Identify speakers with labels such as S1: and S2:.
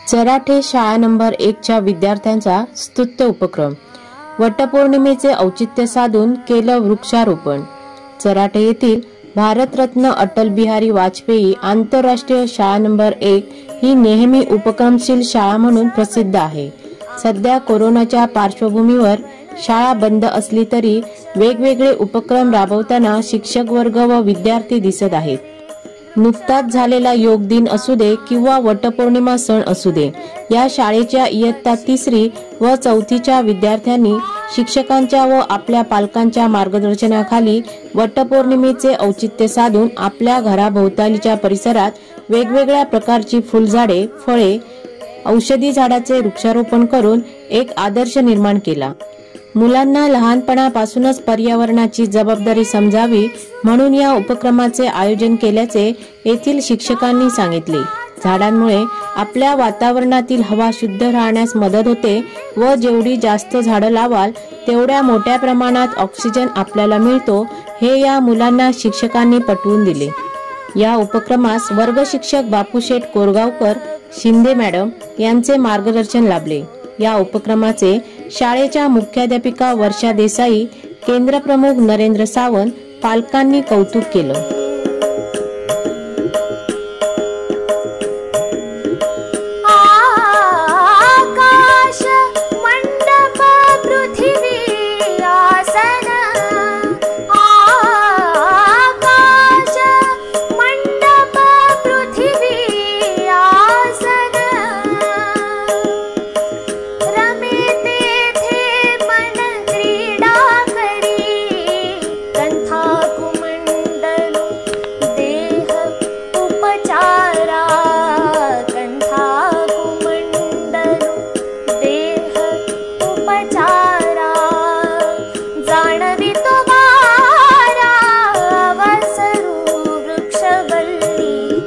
S1: चराठे शाळा नंबर 1 च्या विद्यार्थ्यांचा स्तुत्य उपक्रम। वटपौर्णिमेचे औचित्य साधून केलं वृक्षारोपण। चराठे येथील भारतरत्न अटल बिहारी वाजपेयी आंतरराष्ट्रीय शाळा नंबर 1 ही नेहमी उपक्रमशील शाळा म्हणून प्रसिद्ध आहे। सध्या कोरोनाच्या पार्श्वभूमीवर शाळा बंद असली तरी वेगवेगळे उपक्रम राबवताना शिक्षक वर्ग व विद्यार्थी दिसत आहेत। नुकताच झालेला योग दिन असू दे किंवा वटपौर्णिमा सण असू दे, या शाळेच्या इयत्ता 3री व 4थीच्या विद्यार्थ्यांनी शिक्षकांच्या व आपल्या पालकांच्या मार्गदर्शनाखाली वटपौर्णिमेचे औचित्य साधून आपल्या घराभोवतालीच्या परिसरात वेगवेगळ्या प्रकारची फुलझाडे, फळे, औषधी झाडाचे वृक्षारोपण करून एक आदर्श निर्माण केला। मुलांना लहानपणापासूनच पर्यावरणाची जबाबदारी समजावी म्हणून या उपक्रमाचे आयोजन केल्याचे येथील शिक्षकांनी सांगितले। झाडांमुळे आपल्या वातावरणातील हवा शुद्ध राहण्यास मदत होते व जेवढी जास्त झाडं लावाल तेवढ्या मोठ्या प्रमाणात ऑक्सिजन आपल्याला मिळतो, हे या मुलांना शिक्षकांनी पटवून दिले। या उपक्रमास वर्ग शिक्षक बापूशेठ कोरगावकर, शिंदे मॅडम यांचे मार्गदर्शन लाभले। या उपक्रमाचे शाळेच्या मुख्याध्यापिका वर्षा देसाई, केंद्र प्रमुख नरेंद्र सावंत, पालकांनी कौतुक केलं।
S2: वृक्षवल्ली